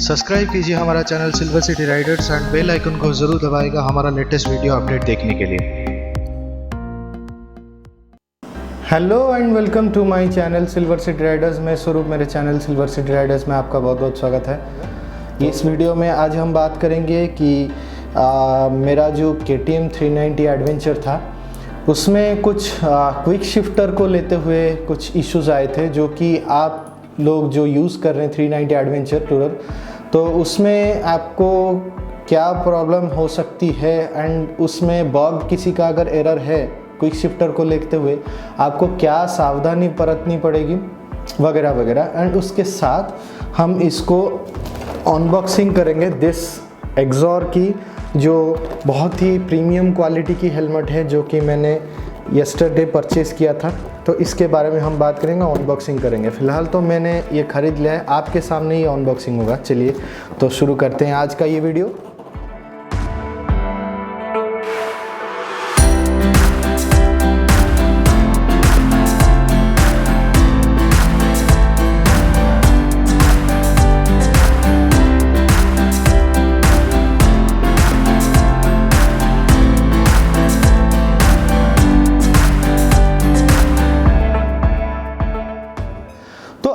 Subscribe कीजिए हमारा channel Silver City Riders and bell icon को जरूर दबाएगा हमारा लेटेस्ट वीडियो अपडेट देखने के लिए। Hello and welcome to my channel Silver City Riders. मैं स्वरूप, मेरे चैनल सिल्वर सिटी राइडर्स में आपका बहुत बहुत स्वागत है। इस वीडियो में आज हम बात करेंगे कि मेरा जो KTM 390 एडवेंचर था उसमें कुछ क्विक शिफ्टर को लेते हुए कुछ इश्यूज आए थे, जो कि आप लोग जो यूज़ कर रहे हैं 390 एडवेंचर टूरर, तो उसमें आपको क्या प्रॉब्लम हो सकती है एंड उसमें बग किसी का अगर एरर है क्विक शिफ्टर को लेते हुए आपको क्या सावधानी बरतनी पड़ेगी वगैरह वगैरह। एंड उसके साथ हम इसको अनबॉक्सिंग करेंगे दिस एक्सॉर की, जो बहुत ही प्रीमियम क्वालिटी की हेलमेट है, जो कि मैंने यस्टरडे परचेज़ किया था। तो इसके बारे में हम बात करेंगे, अनबॉक्सिंग करेंगे। फ़िलहाल तो मैंने ये ख़रीद लिया है, आपके सामने ही अनबॉक्सिंग होगा। चलिए तो शुरू करते हैं आज का ये वीडियो।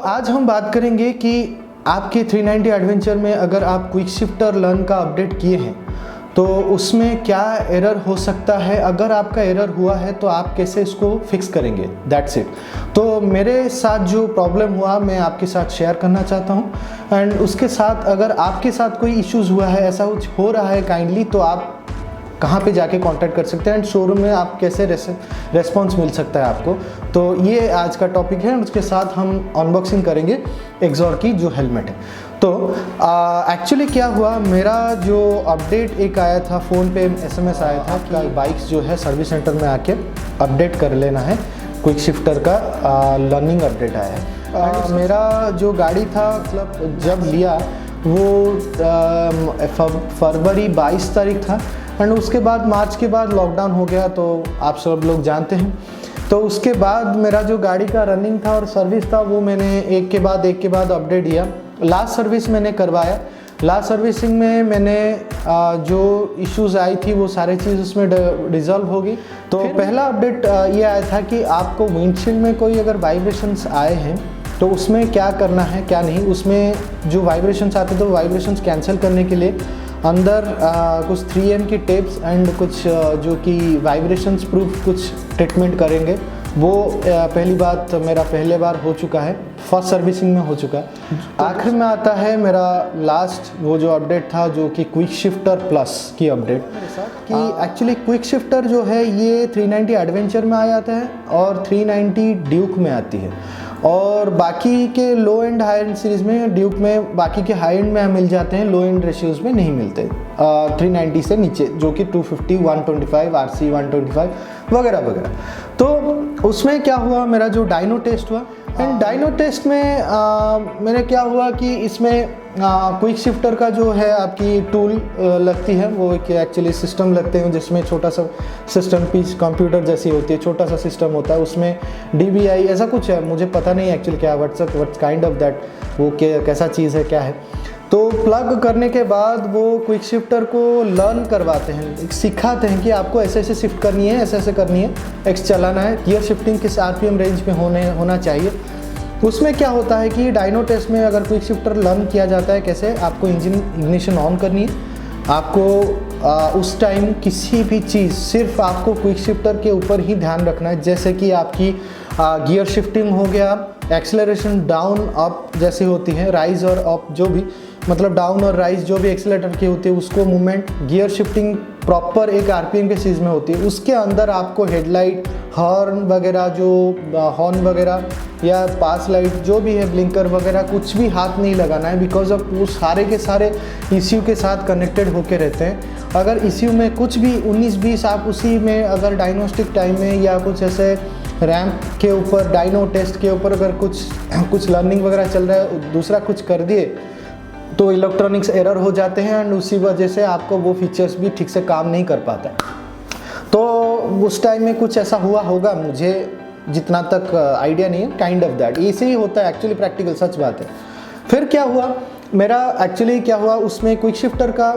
आज हम बात करेंगे कि आपके 390 एडवेंचर में अगर आप क्विक शिफ्टर लर्न का अपडेट किए हैं तो उसमें क्या एरर हो सकता है। अगर आपका एरर हुआ है तो आप कैसे इसको फिक्स करेंगे, दैट्स इट। तो मेरे साथ जो प्रॉब्लम हुआ मैं आपके साथ शेयर करना चाहता हूँ। एंड उसके साथ अगर आपके साथ कोई इश्यूज़ हुआ है, ऐसा कुछ हो रहा है काइंडली, तो आप कहाँ पे जाके कांटेक्ट कर सकते हैं एंड शोरूम में आप कैसे रेस्पॉन्स मिल सकता है आपको। तो ये आज का टॉपिक है। उसके साथ हम अनबॉक्सिंग करेंगे एक्सॉर की जो हेलमेट है। तो एक्चुअली क्या हुआ, मेरा जो अपडेट एक आया था, फ़ोन पे SMS आया था कि बाइक्स जो है सर्विस सेंटर में आके अपडेट कर लेना है। क्विक शिफ्टर का लर्निंग अपडेट आया है। मेरा जो गाड़ी था, मतलब जब लिया वो फरवरी 22 तारीख था। एंड उसके बाद मार्च के बाद लॉकडाउन हो गया, तो आप सब लोग जानते हैं। तो उसके बाद मेरा जो गाड़ी का रनिंग था और सर्विस था वो मैंने एक के बाद अपडेट दिया। लास्ट सर्विस मैंने करवाया। लास्ट सर्विसिंग में मैंने जो इश्यूज़ आई थी वो सारी चीज़ उसमें रिजॉल्व हो गई। तो पहला अपडेट ये आया था कि आपको विंडशील्ड में कोई अगर वाइब्रेशंस आए हैं तो उसमें क्या करना है क्या नहीं। उसमें जो वाइब्रेशंस आते तो वाइब्रेशंस कैंसिल करने के लिए अंदर कुछ 3M की टेप्स एंड कुछ जो कि वाइब्रेशंस प्रूफ कुछ ट्रीटमेंट करेंगे। वो पहली बात मेरा पहले बार हो चुका है, फर्स्ट सर्विसिंग में हो चुका है। आखिर में आता है मेरा लास्ट वो जो अपडेट था, जो कि क्विक शिफ्टर प्लस की अपडेट, कि एक्चुअली क्विक शिफ्टर जो है ये 390 एडवेंचर में आ जाता है और 390 ड्यूक में आती है। और बाकी के लो एंड हाई एंड सीरीज़ में ड्यूक में बाकी के हाई एंड में मिल जाते हैं, लो एंड रेशियोज़ में नहीं मिलते 390 से नीचे, जो कि 250, 125, RC 125 वगैरह वगैरह। तो उसमें क्या हुआ, मेरा जो डायनो टेस्ट हुआ एंड डायनो टेस्ट में मैंने क्या हुआ कि इसमें क्विक शिफ्टर का जो है आपकी टूल लगती है, वो एक एक्चुअली सिस्टम लगते हैं जिसमें छोटा सा सिस्टम पीस कंप्यूटर जैसी होती है, छोटा सा सिस्टम होता है, उसमें DVI ऐसा कुछ है, मुझे पता नहीं एक्चुअली क्या व्हाट्स काइंड ऑफ दैट, वो कैसा चीज़ है क्या है। तो प्लग करने के बाद वो क्विक शिफ्टर को लर्न करवाते हैं, सिखाते हैं कि आपको ऐसे ऐसे शिफ्ट करनी है, ऐसे ऐसे करनी है, एक्स चलाना है, गियर शिफ्टिंग किस RPM रेंज में होना चाहिए। उसमें क्या होता है कि डायनो टेस्ट में अगर क्विक शिफ्टर लर्न किया जाता है कैसे आपको इंजन इग्निशन ऑन करनी है, आपको उस टाइम किसी भी चीज़ सिर्फ आपको क्विक शिफ्टर के ऊपर ही ध्यान रखना है। जैसे कि आपकी गियर शिफ्टिंग हो गया, एक्सेलरेशन डाउन अप जैसी होती है, राइज और अप जो भी, मतलब डाउन और राइज जो भी एक्सेलेटर की होती है उसको मूवमेंट, गियर शिफ्टिंग प्रॉपर एक RPM के चीज़ में होती है। उसके अंदर आपको हेडलाइट, हॉर्न वगैरह, जो हॉर्न वगैरह या पास लाइट जो भी है, ब्लिंकर वगैरह, कुछ भी हाथ नहीं लगाना है, बिकॉज ऑफ वो सारे के सारे ECU के साथ कनेक्टेड होके रहते हैं। अगर ECU में कुछ भी 19-20 आप उसी में अगर डायग्नोस्टिक टाइम में या कुछ ऐसे रैम्प के ऊपर, डायनो टेस्ट के ऊपर अगर कुछ लर्निंग वगैरह चल रहा है, दूसरा कुछ कर दिए तो इलेक्ट्रॉनिक्स एरर हो जाते हैं एंड उसी वजह से आपको वो फीचर्स भी ठीक से काम नहीं कर पाता है। तो उस टाइम में कुछ ऐसा हुआ होगा, मुझे जितना तक आइडिया नहीं है, काइंड ऑफ दैट, ऐसे ही होता है एक्चुअली, प्रैक्टिकल सच बात है। फिर क्या हुआ, मेरा एक्चुअली क्या हुआ, उसमें क्विक शिफ्टर का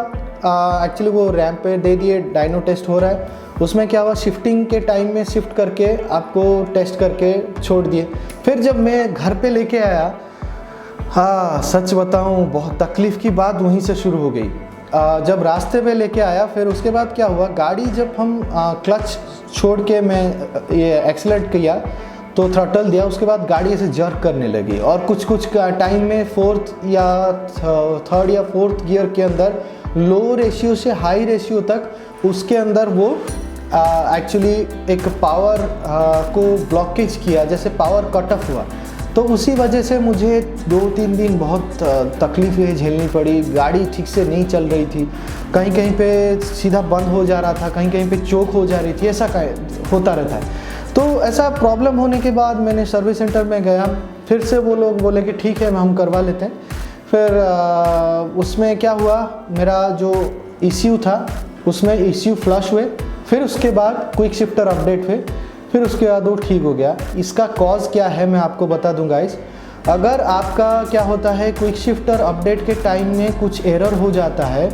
एक्चुअली वो रैंप पे दे दिए, डायनो टेस्ट हो रहा है। उसमें क्या हुआ, शिफ्टिंग के टाइम में शिफ्ट करके आपको टेस्ट करके छोड़ दिए। फिर जब मैं घर पे लेके आया, हाँ सच बताऊँ बहुत तकलीफ़ की बात वहीं से शुरू हो गई। जब रास्ते पे लेके आया, फिर उसके बाद क्या हुआ, गाड़ी जब हम क्लच छोड़ के मैं ये एक्सीलरेट किया तो थ्रॉटल दिया, उसके बाद गाड़ी ऐसे जर्क करने लगी और कुछ टाइम में फोर्थ या थर्ड या फोर्थ गियर के अंदर लो रेशियो से हाई रेशियो तक उसके अंदर वो एक्चुअली एक पावर को ब्लॉकेज किया, जैसे पावर कट ऑफ हुआ। तो उसी वजह से मुझे 2-3 दिन बहुत तकलीफ़ें झेलनी पड़ी। गाड़ी ठीक से नहीं चल रही थी, कहीं कहीं पे सीधा बंद हो जा रहा था, कहीं कहीं पे चोक हो जा रही थी, ऐसा होता रहता है। तो ऐसा प्रॉब्लम होने के बाद मैंने सर्विस सेंटर में गया, फिर से वो लोग बोले कि ठीक है हम करवा लेते हैं। फिर उसमें क्या हुआ, मेरा जो ECU था उसमें ECU फ्लश हुए, फिर उसके बाद क्विक शिफ्टर अपडेट हुए, फिर उसके बाद वो ठीक हो गया। इसका कॉज क्या है मैं आपको बता दूं गाइस। अगर आपका क्या होता है, क्विक शिफ्टर अपडेट के टाइम में कुछ एरर हो जाता है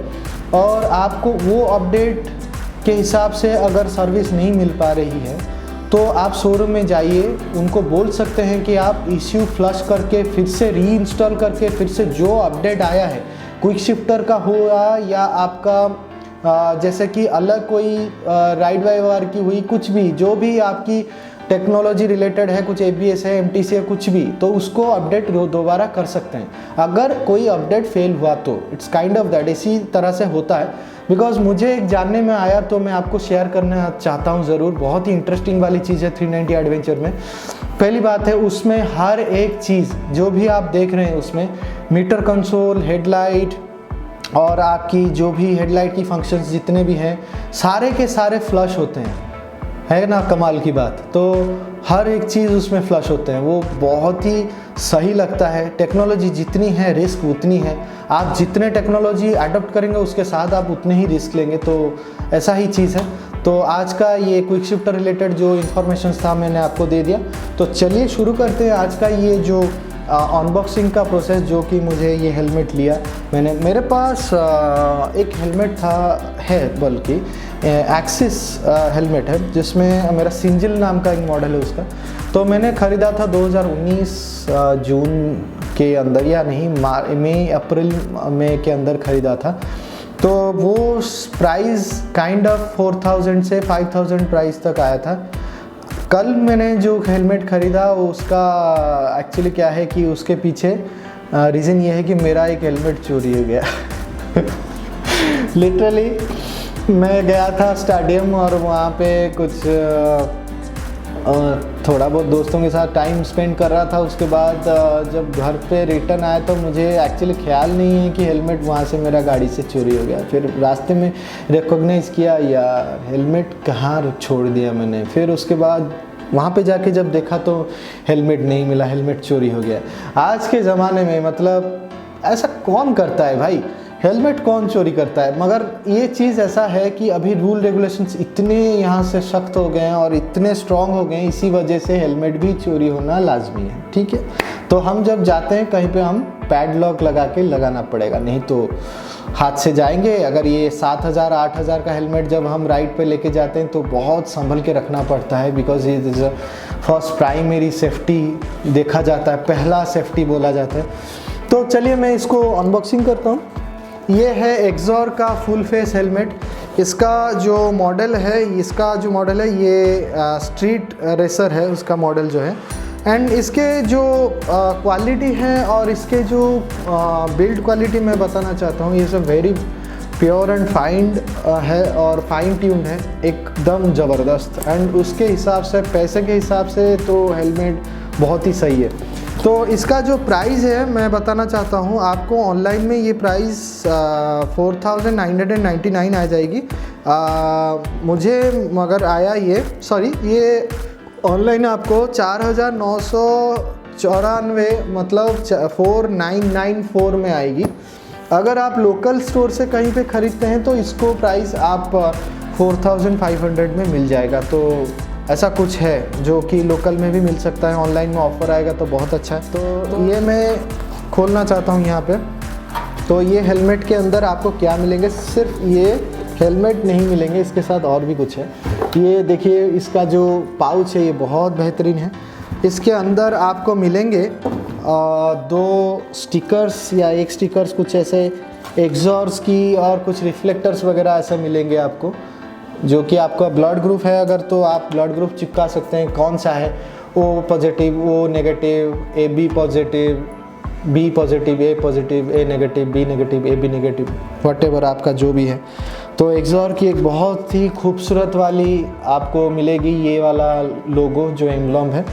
और आपको वो अपडेट के हिसाब से अगर सर्विस नहीं मिल पा रही है, तो आप शोरूम में जाइए, उनको बोल सकते हैं कि आप ECU फ्लश करके फिर से रीइंस्टॉल करके फिर से जो अपडेट आया है क्विक शिफ्टर का हुआ या आपका जैसे कि अलग कोई राइड वायर की हुई, कुछ भी जो भी आपकी टेक्नोलॉजी रिलेटेड है, कुछ ABS है, MTC है, कुछ भी, तो उसको अपडेट दोबारा कर सकते हैं। अगर कोई अपडेट फेल हुआ तो इट्स काइंड ऑफ दैट, इसी तरह से होता है। बिकॉज मुझे एक जानने में आया तो मैं आपको शेयर करना चाहता हूँ ज़रूर। बहुत ही इंटरेस्टिंग वाली चीज़ है 390 एडवेंचर में। पहली बात है, उसमें हर एक चीज़ जो भी आप देख रहे हैं उसमें मीटर कंसोल, हेडलाइट और आपकी जो भी हेडलाइट की फंक्शंस जितने भी हैं सारे के सारे फ्लश होते हैं, है ना कमाल की बात। तो हर एक चीज़ उसमें फ्लश होते हैं, वो बहुत ही सही लगता है। टेक्नोलॉजी जितनी है रिस्क उतनी है, आप जितने टेक्नोलॉजी अडॉप्ट करेंगे उसके साथ आप उतने ही रिस्क लेंगे, तो ऐसा ही चीज़ है। तो आज का ये क्विक शिफ्टर रिलेटेड जो इन्फॉर्मेशन था मैंने आपको दे दिया। तो चलिए शुरू करते हैं आज का ये जो अनबॉक्सिंग का प्रोसेस, जो कि मुझे ये हेलमेट लिया मैंने। मेरे पास एक हेलमेट है, बल्कि एक्सिस हेलमेट है, जिसमें मेरा सिंजिल नाम का एक मॉडल है उसका। तो मैंने ख़रीदा था 2019 जून के अंदर, या नहीं मई अप्रैल में के अंदर ख़रीदा था। तो वो प्राइस काइंड ऑफ 4000 से 5000 प्राइस तक आया था। कल मैंने जो हेलमेट ख़रीदा उसका एक्चुअली क्या है कि उसके पीछे रीज़न ये है कि मेरा एक हेलमेट चोरी हो गया। लिटरली मैं गया था स्टेडियम और वहाँ पे कुछ थोड़ा बहुत दोस्तों के साथ टाइम स्पेंड कर रहा था। उसके बाद जब घर पे रिटर्न आया तो मुझे एक्चुअली ख्याल नहीं है कि हेलमेट वहाँ से मेरा गाड़ी से चोरी हो गया। फिर रास्ते में रिकॉग्नाइज़ किया, यार हेलमेट कहाँ छोड़ दिया मैंने। फिर उसके बाद वहाँ पे जाके जब देखा तो हेलमेट नहीं मिला, हेलमेट चोरी हो गया। आज के ज़माने में मतलब ऐसा कौन करता है भाई, हेलमेट कौन चोरी करता है। मगर ये चीज़ ऐसा है कि अभी रूल रेगुलेशंस इतने यहाँ से सख्त हो गए हैं और इतने स्ट्रॉन्ग हो गए हैं, इसी वजह से हेलमेट भी चोरी होना लाजमी है, ठीक है। तो हम जब जाते हैं कहीं पे हम पैडलॉक लगा के लगाना पड़ेगा, नहीं तो हाथ से जाएंगे। अगर ये 7000 8000 का हेलमेट जब हम राइड पे लेके जाते हैं तो बहुत संभल के रखना पड़ता है, बिकॉज ये इज़ फर्स्ट प्राइमरी सेफ्टी देखा जाता है, पहला सेफ्टी बोला जाता है। तो चलिए मैं इसको अनबॉक्सिंग करता हूँ। ये है एक्सॉर का फुल फेस हेलमेट। इसका जो मॉडल है ये स्ट्रीट रेसर है उसका मॉडल जो है। एंड इसके जो क्वालिटी है और इसके जो बिल्ड क्वालिटी मैं बताना चाहता हूँ, ये सब वेरी प्योर एंड फाइन है और फाइन ट्यून्ड है, एकदम ज़बरदस्त। एंड उसके हिसाब से, पैसे के हिसाब से तो हेलमेट बहुत ही सही है। तो इसका जो प्राइस है मैं बताना चाहता हूँ आपको। ऑनलाइन में ये प्राइस 4999 आ जाएगी मुझे, मगर आया ये ऑनलाइन आपको 4994 मतलब 4994 में आएगी। अगर आप लोकल स्टोर से कहीं पे ख़रीदते हैं तो इसको प्राइस आप 4500 में मिल जाएगा। तो ऐसा कुछ है जो कि लोकल में भी मिल सकता है, ऑनलाइन में ऑफ़र आएगा तो बहुत अच्छा है। तो ये मैं खोलना चाहता हूँ यहाँ पे। तो ये हेलमेट के अंदर आपको क्या मिलेंगे, सिर्फ ये हेलमेट नहीं मिलेंगे, इसके साथ और भी कुछ है। ये देखिए इसका जो पाउच है ये बहुत बेहतरीन है। इसके अंदर आपको मिलेंगे 2 स्टिकर्स या 1 स्टिकर्स, कुछ ऐसे एग्जॉर्स की और कुछ रिफ्लेक्टर्स वगैरह ऐसे मिलेंगे आपको, जो कि आपका ब्लड ग्रुप है अगर तो आप ब्लड ग्रुप चिपका सकते हैं, कौन सा है, O positive, O negative, A B positive, B positive, A positive, A negative, B negative, A B negative, whatever आपका जो भी है। तो एक्सॉर की एक बहुत ही खूबसूरत वाली आपको मिलेगी ये वाला लोगो जो एम्ब्लम है,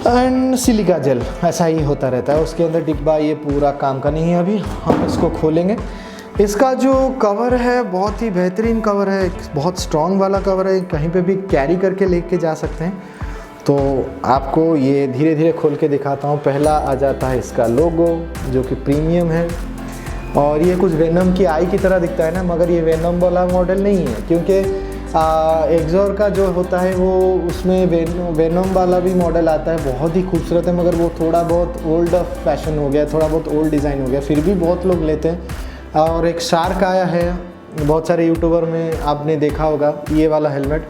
एंड सिलिका जेल ऐसा ही होता रहता है उसके अंदर डिब्बा। ये पूरा काम का नहीं है, अभी हम इसको खोलेंगे। इसका जो कवर है बहुत ही बेहतरीन कवर है, बहुत स्ट्रॉन्ग वाला कवर है, कहीं पे भी कैरी करके लेके जा सकते हैं। तो आपको ये धीरे धीरे खोल के दिखाता हूँ। पहला आ जाता है इसका लोगो जो कि प्रीमियम है, और ये कुछ वेनम की आई की तरह दिखता है ना, मगर ये वेनम वाला मॉडल नहीं है, क्योंकि एक्सॉर का जो होता है वो उसमें वेनम वाला भी मॉडल आता है, बहुत ही खूबसूरत है, मगर वो थोड़ा बहुत ओल्ड फैशन हो गया, थोड़ा बहुत ओल्ड डिज़ाइन हो गया, फिर भी बहुत लोग लेते हैं। और एक शार्क आया है, बहुत सारे यूट्यूबर में आपने देखा होगा ये वाला हेलमेट,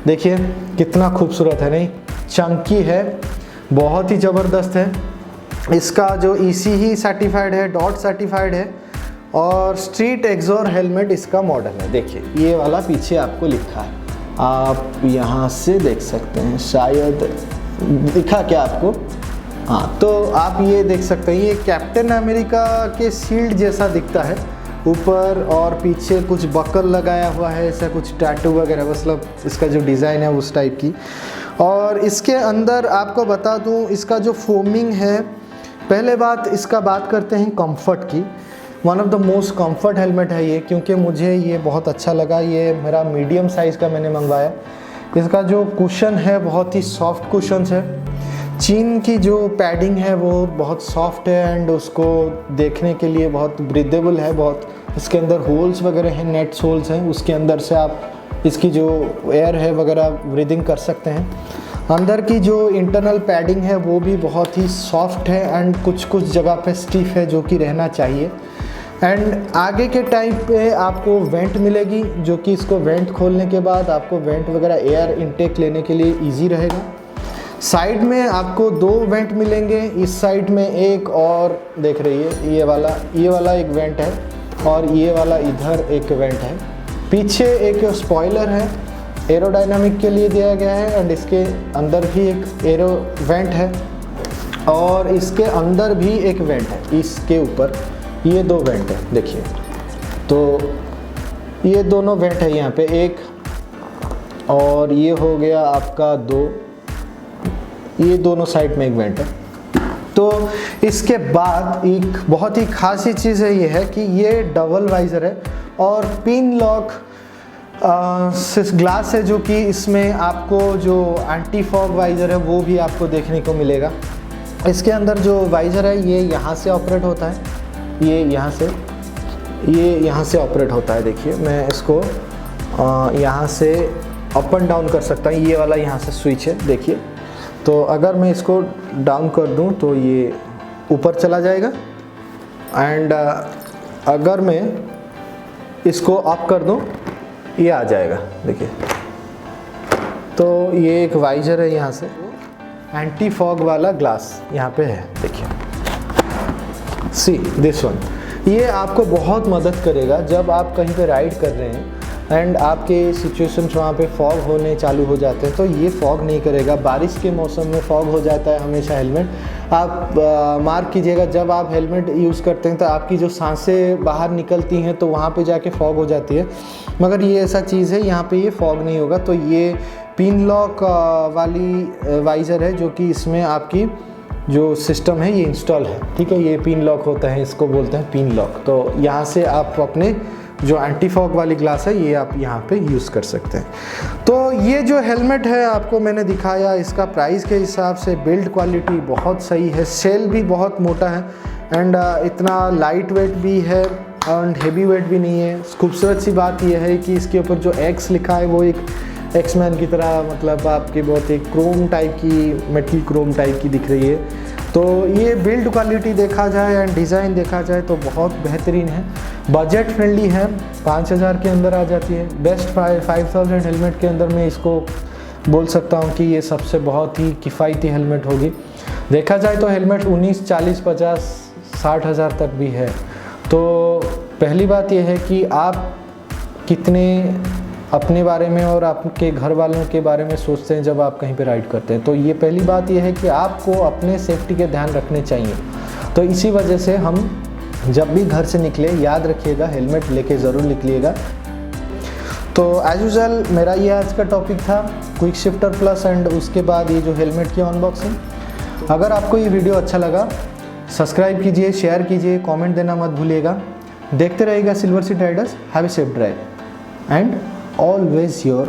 देखिए कितना खूबसूरत है, नहीं चंकी है, बहुत ही ज़बरदस्त है। इसका जो EC ही सर्टिफाइड है, डॉट सर्टिफाइड है, और स्ट्रीट एक्सॉर हेलमेट इसका मॉडल है। देखिए ये वाला पीछे आपको लिखा है, आप यहाँ से देख सकते हैं, शायद दिखा क्या आपको, हाँ तो आप ये देख सकते हैं, ये कैप्टन अमेरिका के शील्ड जैसा दिखता है ऊपर, और पीछे कुछ बकल लगाया हुआ है, ऐसा कुछ टैटू वगैरह, मतलब इसका जो डिज़ाइन है उस टाइप की। और इसके अंदर आपको बता दूं इसका जो फोमिंग है, पहले इसका बात करते हैं कंफर्ट की। One of the most comfort helmet है ये, क्योंकि मुझे ये बहुत अच्छा लगा। ये मेरा मीडियम साइज़ का मैंने मंगवाया। इसका जो कुशन है बहुत ही सॉफ्ट कुशन है, चीन की जो पैडिंग है वो बहुत सॉफ्ट है, एंड उसको देखने के लिए बहुत ब्रीदेबल है, बहुत इसके अंदर होल्स वगैरह हैं, नेट्स होल्स हैं, उसके अंदर से आप इसकी जो एयर है वगैरह ब्रीदिंग कर सकते हैं। अंदर की जो इंटरनल पैडिंग है वो भी बहुत ही सॉफ्ट है, एंड कुछ जगह पे स्टिफ है, जो कि रहना चाहिए। एंड आगे के टाइम पे आपको वेंट मिलेगी, जो कि इसको वेंट खोलने के बाद आपको वेंट वगैरह एयर इनटेक लेने के लिए ईजी रहेगा। साइड में आपको 2 वेंट मिलेंगे, इस साइड में एक, और देख रही है ये वाला एक वेंट है, और ये वाला इधर एक वेंट है। पीछे एक स्पॉइलर है, एरोडायनामिक के लिए दिया गया है, एंड इसके अंदर भी एक एरो वेंट है, और इसके अंदर भी एक वेंट है, इसके ऊपर ये 2 वेंट है। देखिए तो ये दोनों वेंट है यहाँ पे, एक, और ये हो गया आपका 2, ये दोनों साइड में एक वेंट है। तो इसके बाद एक बहुत ही खास चीज़ है, ये है कि ये डबल वाइज़र है, और पिन लॉक ग्लास है, जो कि इसमें आपको जो एंटी फॉग वाइज़र है वो भी आपको देखने को मिलेगा। इसके अंदर जो वाइज़र है ये यहाँ से ऑपरेट होता है, ये यहाँ से ऑपरेट होता है। देखिए मैं इसको यहाँ से अप एंड डाउन कर सकता हूँ, ये वाला यहाँ से स्विच है, देखिए। तो अगर मैं इसको डाउन कर दूँ तो ये ऊपर चला जाएगा, एंड अगर मैं इसको अप कर दूँ ये आ जाएगा, देखिए। तो ये एक वाइज़र है, यहाँ से एंटी फॉग वाला ग्लास यहाँ पे है, देखिए, सी दिस वन। ये आपको बहुत मदद करेगा जब आप कहीं पे राइड कर रहे हैं एंड आपके सिचुएशंस वहाँ पे फॉग होने चालू हो जाते हैं, तो ये फॉग नहीं करेगा। बारिश के मौसम में फॉग हो जाता है हमेशा हेलमेट। आप मार्क कीजिएगा, जब आप हेलमेट यूज़ करते हैं तो आपकी जो सांसें बाहर निकलती हैं तो वहाँ पे जाके फॉग हो जाती है, मगर ये ऐसा चीज़ है यहाँ पे ये फॉग नहीं होगा। तो ये पिन लॉक वाली वाइज़र है, जो कि इसमें आपकी जो सिस्टम है ये इंस्टॉल है, ठीक है। ये पिन लॉक होता है, इसको बोलते हैं पिन लॉक। तो यहाँ से आप अपने जो एंटी फॉग वाली ग्लास है ये आप यहाँ पे यूज़ कर सकते हैं। तो ये जो हेलमेट है आपको मैंने दिखाया, इसका प्राइस के हिसाब से बिल्ड क्वालिटी बहुत सही है, सेल भी बहुत मोटा है, एंड इतना लाइट वेट भी है एंड हेवी वेट भी नहीं है। खूबसूरत सी बात यह है कि इसके ऊपर जो एक्स लिखा है वो एक एक्समैन की तरह, मतलब आपकी बहुत एक क्रोम टाइप की, मेटल क्रोम टाइप की दिख रही है। तो ये बिल्ड क्वालिटी देखा जाए एंड डिज़ाइन देखा जाए तो बहुत बेहतरीन है, बजट फ्रेंडली है, 5000 के अंदर आ जाती है। बेस्ट 5000 हेलमेट के अंदर मैं इसको बोल सकता हूँ कि ये सबसे बहुत ही किफ़ायती हेलमेट होगी। देखा जाए तो हेलमेट 19, 40, 50, 60 हज़ार तक भी है। तो पहली बात यह है कि आप कितने अपने बारे में और आपके घर वालों के बारे में सोचते हैं जब आप कहीं पे राइड करते हैं। तो ये पहली बात यह है कि आपको अपने सेफ्टी के ध्यान रखने चाहिए। तो इसी वजह से हम जब भी घर से निकले याद रखिएगा, हेलमेट लेके ज़रूर निकलिएगा। तो एज यूजुअल मेरा ये आज का टॉपिक था, क्विक शिफ्टर प्लस एंड उसके बाद ये जो हेलमेट की अनबॉक्सिंग। अगर आपको ये वीडियो अच्छा लगा सब्सक्राइब कीजिए, शेयर कीजिए, कमेंट देना मत भूलिएगा। देखते रहिएगा silver City Riders. Have a safe drive and always your